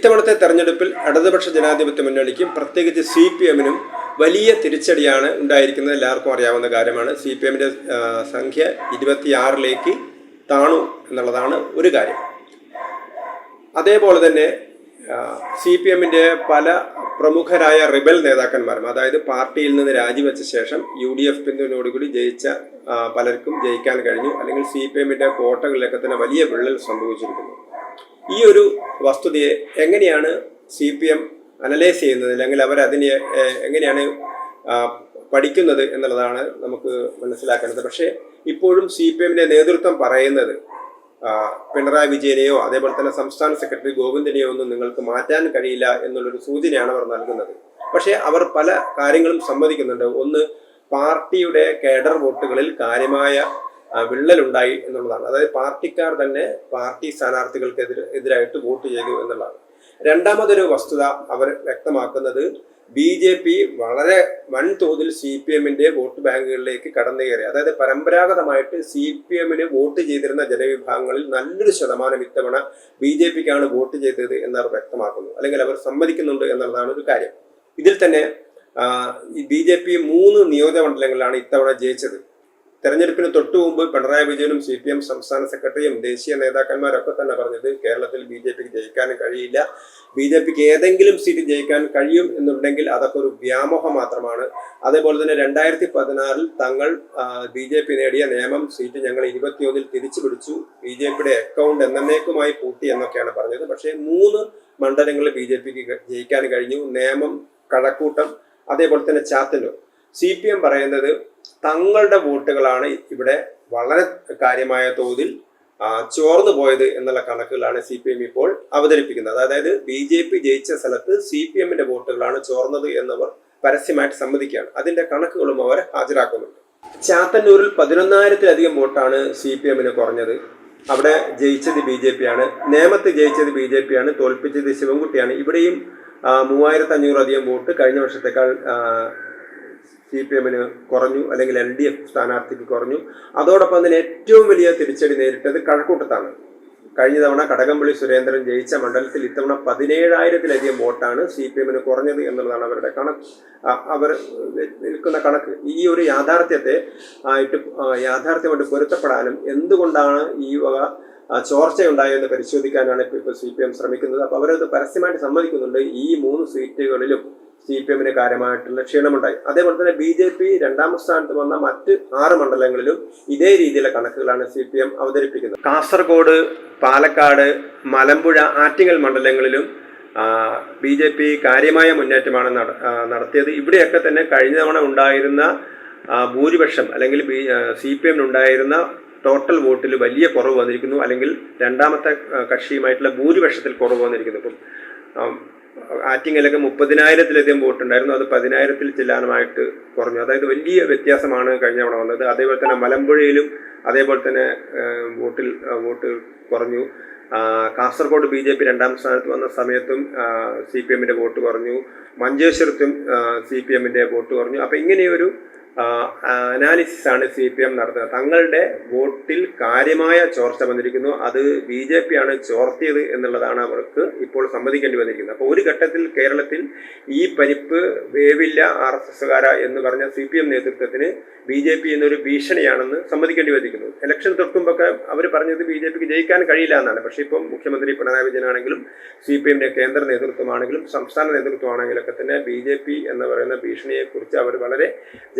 ഇത്തവണത്തെ തെരഞ്ഞെടുപ്പിൽ ഇടതുപക്ഷ ജനാധിപത്യ മുന്നണിക്കും പ്രത്യേകിച്ച് CPM-നും വലിയ തിരിച്ചടിയാണ് ഉണ്ടായിരിക്കുന്നത്. എല്ലാവർക്കും അറിയാവുന്ന കാര്യമാണ്. CPM-ന്റെ സംഖ്യ 26ലേക്ക് താണു എന്നുള്ളതാണ് ഒരു കാര്യം. അതേപോലെ തന്നെ CPM-ന്റെ പല പ്രമുഖരായ റിബൽ നേതാക്കന്മാരും, അതായത് പാർട്ടിയിൽ നിന്ന് രാജിവെച്ച ശേഷം UDF പിന്തുണയോടുകൂടി ജയിച്ച പലർക്കും ജയിക്കാൻ കഴിഞ്ഞു, അല്ലെങ്കിൽ CPM-ന്റെ കോട്ടകളിലൊക്കെ തന്നെ വലിയ വിള്ളൽ സംഭവിച്ചിരിക്കുന്നു. ഈ ഒരു വസ്തുതയെ എങ്ങനെയാണ് CPM അനലൈസ് ചെയ്യുന്നത്, അല്ലെങ്കിൽ അവരതിനെ എങ്ങനെയാണ് പഠിക്കുന്നത് എന്നുള്ളതാണ് നമുക്ക് മനസ്സിലാക്കേണ്ടത്. പക്ഷേ ഇപ്പോഴും CPM-ന്റെ നേതൃത്വം പറയുന്നത് പിണറായി വിജയനെയോ അതേപോലെ തന്നെ സംസ്ഥാന സെക്രട്ടറി ഗോവിന്ദനെയോ ഒന്നും നിങ്ങൾക്ക് മാറ്റാൻ കഴിയില്ല എന്നുള്ളൊരു സൂചനയാണ് അവർ നൽകുന്നത്. പക്ഷേ അവർ പല കാര്യങ്ങളും സമ്മതിക്കുന്നുണ്ട്. ഒന്ന്, പാർട്ടിയുടെ കേഡർ വോട്ടുകളിൽ കാര്യമായ വിള്ളലുണ്ടായി എന്നുള്ളതാണ്. അതായത് പാർട്ടിക്കാർ തന്നെ പാർട്ടി സ്ഥാനാർത്ഥികൾക്ക് എതിരായിട്ട് വോട്ട് ചെയ്തു എന്നുള്ളതാണ്. രണ്ടാമതൊരു വസ്തുത അവർ വ്യക്തമാക്കുന്നത് BJP വളരെ വൻതോതിൽ CPM-ന്റെ വോട്ട് ബാങ്കുകളിലേക്ക് കടന്നു കയറി. അതായത് പരമ്പരാഗതമായിട്ട് CPM-ന് വോട്ട് ചെയ്തിരുന്ന ജനവിഭാഗങ്ങളിൽ നല്ലൊരു ശതമാനം ഇത്തവണ BJP-ക്കാണ് വോട്ട് ചെയ്തത് എന്നവർ വ്യക്തമാക്കുന്നു, അല്ലെങ്കിൽ അവർ സമ്മതിക്കുന്നുണ്ട് എന്നുള്ളതാണ് ഒരു കാര്യം. ഇതിൽ തന്നെ BJP 3 നിയോജകമണ്ഡലങ്ങളിലാണ് ഇത്തവണ ജയിച്ചത്. തെരഞ്ഞെടുപ്പിന് തൊട്ടു മുമ്പ് പിണറായി വിജയനും CPM സംസ്ഥാന സെക്രട്ടറിയും ദേശീയ നേതാക്കന്മാരൊക്കെ തന്നെ പറഞ്ഞത് കേരളത്തിൽ BJP-ക്ക് ജയിക്കാൻ കഴിയില്ല, BJP-ക്ക് ഏതെങ്കിലും സീറ്റ് ജയിക്കാൻ കഴിയും എന്നുണ്ടെങ്കിൽ അതൊക്കെ ഒരു വ്യാമോഹം മാത്രമാണ്. അതേപോലെ തന്നെ 2016 തങ്ങൾ BJP നേടിയ നിയമം സീറ്റ് ഞങ്ങൾ 21 തിരിച്ചു പിടിച്ചു, BJP-യുടെ അക്കൗണ്ട് എന്നേക്കുമായി പൂട്ടി എന്നൊക്കെയാണ് പറഞ്ഞത്. പക്ഷേ 3 മണ്ഡലങ്ങളിൽ BJP-ക്ക് ജയിക്കാൻ കഴിഞ്ഞു. നേമം, കഴക്കൂട്ടം, അതേപോലെ തന്നെ ചാത്തന്നൂർ. CPM പറയുന്നത് തങ്ങളുടെ വോട്ടുകളാണ് ഇവിടെ വളരെ കാര്യമായ തോതിൽ ചോർന്നു പോയത് എന്നുള്ള കണക്കുകളാണ് CPM ഇപ്പോൾ അവതരിപ്പിക്കുന്നത്. അതായത് BJP ജയിച്ച സ്ഥലത്ത് CPM-ന്റെ വോട്ടുകളാണ് ചോർന്നത് എന്നവർ പരസ്യമായിട്ട് സമ്മതിക്കുകയാണ്. അതിന്റെ കണക്കുകളും അവർ ഹാജരാക്കുന്നുണ്ട്. ചാത്തന്നൂരിൽ 11,000-ലധികം വോട്ടാണ് CPM-ന് കുറഞ്ഞത്. അവിടെ ജയിച്ചത് BJP-യാണ്. നേമത്ത് ജയിച്ചത് BJP-യാണ്, തോൽപ്പിച്ചത് ശിവൻകുട്ടിയാണ്. ഇവിടെയും 3,500-അധികം വോട്ട് കഴിഞ്ഞ വർഷത്തേക്കാൾ CPM-ന് കുറഞ്ഞു, അല്ലെങ്കിൽ LDF സ്ഥാനാർത്ഥിക്ക് കുറഞ്ഞു. അതോടൊപ്പം തന്നെ ഏറ്റവും വലിയ തിരിച്ചടി നേരിട്ടത് കഴക്കൂട്ടത്താണ്. കഴിഞ്ഞ തവണ കടകംപള്ളി സുരേന്ദ്രൻ ജയിച്ച മണ്ഡലത്തിൽ ഇത്തവണ 17,000-ലധികം വോട്ടാണ് CPM-ന് കുറഞ്ഞത് എന്നുള്ളതാണ് അവരുടെ കണക്ക്, അവർ നിൽക്കുന്ന കണക്ക്. ഈ ഒരു യാഥാർത്ഥ്യമായിട്ട് പൊരുത്തപ്പെടാനും എന്തുകൊണ്ടാണ് ഈ വക ചോർച്ചയുണ്ടായെന്ന് പരിശോധിക്കാനാണ് ഇപ്പോൾ CPM ശ്രമിക്കുന്നത്. അപ്പോൾ അവരത് പരസ്യമായിട്ട് സമ്മതിക്കുന്നുണ്ട്. ഈ 3 സീറ്റുകളിലും CPM-ന് കാര്യമായിട്ടുള്ള ക്ഷീണമുണ്ടായി. അതേപോലെ തന്നെ BJP 2ാം സ്ഥാനത്ത് വന്ന മറ്റ് 6 മണ്ഡലങ്ങളിലും ഇതേ രീതിയിലുള്ള കണക്കുകളാണ് CPM അവതരിപ്പിക്കുന്നത്. കാസർഗോഡ്, പാലക്കാട്, മലമ്പുഴ, ആറ്റിങ്ങൽ മണ്ഡലങ്ങളിലും BJP കാര്യമായ മുന്നേറ്റമാണ് നടത്തിയത്. ഇവിടെയൊക്കെ തന്നെ കഴിഞ്ഞ തവണ ഉണ്ടായിരുന്ന ഭൂരിപക്ഷം, അല്ലെങ്കിൽ CPM-നുണ്ടായിരുന്ന ടോട്ടൽ വോട്ടിൽ വലിയ കുറവ് വന്നിരിക്കുന്നു, അല്ലെങ്കിൽ രണ്ടാമത്തെ കക്ഷിയുമായിട്ടുള്ള ഭൂരിപക്ഷത്തിൽ കുറവ് വന്നിരിക്കുന്നു. ഇപ്പം ആറ്റിങ്ങലൊക്കെ 30,000-ലധികം വോട്ടുണ്ടായിരുന്നു, അത് 10,000-ൽ ചെല്ലാനുമായിട്ട് കുറഞ്ഞു. അതായത് വലിയ വ്യത്യാസമാണ് കഴിഞ്ഞ തവണ വന്നത്. അതേപോലെ തന്നെ മലമ്പുഴയിലും അതേപോലെ തന്നെ വോട്ട് കുറഞ്ഞു. കാസർഗോഡ് BJP 2ാം സ്ഥാനത്ത് വന്ന സമയത്തും CPM-ന്റെ വോട്ട് കുറഞ്ഞു. മഞ്ചേശ്വരത്തും CPM-ന്റെ വോട്ട് കുറഞ്ഞു. അപ്പം ഇങ്ങനെയൊരു അനാലിസിസ് ആണ് CPM നടത്തുന്നത്. തങ്ങളുടെ വോട്ടിൽ കാര്യമായ ചോർച്ച വന്നിരിക്കുന്നു, അത് BJP-യാണ് ചോർത്തിയത് എന്നുള്ളതാണ് അവർക്ക് ഇപ്പോൾ സമ്മതിക്കേണ്ടി വന്നിരിക്കുന്നത്. അപ്പോൾ ഒരു ഘട്ടത്തിൽ കേരളത്തിൽ ഈ പരിപ്പ് വേവില്ല RSSകാര എന്ന് പറഞ്ഞ CPM നേതൃത്വത്തിന് BJP എന്നൊരു ഭീഷണിയാണെന്ന് സമ്മതിക്കേണ്ടി വന്നിരിക്കുന്നു. ഇലക്ഷൻ തൊട്ടുമ്പൊക്കെ അവർ പറഞ്ഞത് BJP-ക്ക് ജയിക്കാൻ കഴിയില്ല എന്നാണ്. പക്ഷേ ഇപ്പം മുഖ്യമന്ത്രി പിണറായി വിജയനാണെങ്കിലും CPM-ന്റെ കേന്ദ്ര നേതൃത്വമാണെങ്കിലും സംസ്ഥാന നേതൃത്വമാണെങ്കിലൊക്കെ തന്നെ BJP എന്ന് പറയുന്ന ഭീഷണിയെക്കുറിച്ച് അവർ വളരെ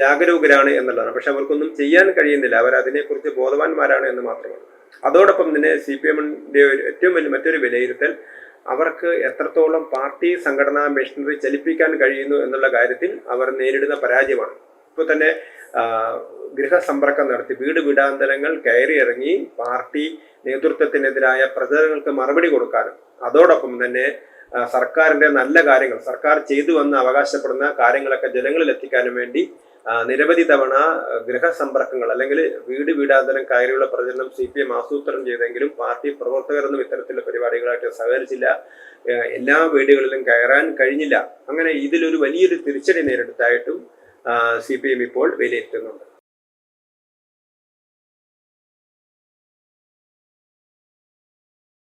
ജാഗരൂകരാണ് എന്നുള്ളതാണ്. പക്ഷെ അവർക്കൊന്നും ചെയ്യാൻ കഴിയുന്നില്ല, അവർ അതിനെക്കുറിച്ച് ബോധവാന്മാരാണ് എന്ന് മാത്രമാണ്. അതോടൊപ്പം തന്നെ CPM-ന്റെ ഏറ്റവും വലിയ മറ്റൊരു വിലയിരുത്തൽ അവർക്ക് എത്രത്തോളം പാർട്ടി സംഘടനാ മെഷീനറി ചലിപ്പിക്കാൻ കഴിയുന്നു എന്നുള്ള കാര്യത്തിൽ അവർ നേരിടുന്ന പരാജയമാണ്. ഇപ്പോൾ തന്നെ ഗൃഹസമ്പർക്കം നടത്തി വീട് വീടാന്തരങ്ങൾ കയറി ഇറങ്ങി പാർട്ടി നേതൃത്വത്തിനെതിരായ പ്രചരണങ്ങൾക്ക് മറുപടി കൊടുക്കാനും അതോടൊപ്പം തന്നെ സർക്കാരിന്റെ നല്ല കാര്യങ്ങൾ, സർക്കാർ ചെയ്തു വന്ന് അവകാശപ്പെടുന്ന കാര്യങ്ങളൊക്കെ ജനങ്ങളിൽ എത്തിക്കാനും വേണ്ടി നിരവധി തവണ ഗൃഹസമ്പർക്കങ്ങൾ അല്ലെങ്കിൽ വീട് വീടാന്തരം കയറിയുള്ള പ്രചരണം CPM ആസൂത്രണം ചെയ്തെങ്കിലും പാർട്ടി പ്രവർത്തകരൊന്നും ഇത്തരത്തിലുള്ള പരിപാടികളായിട്ട് സഹകരിച്ചില്ല. എല്ലാ വീടുകളിലും കയറാൻ കഴിഞ്ഞില്ല. അങ്ങനെ ഇതിലൊരു വലിയൊരു തിരിച്ചടി നേരിട്ടതായിട്ടും CPM ഇപ്പോൾ വിലയിരുത്തുന്നുണ്ട്.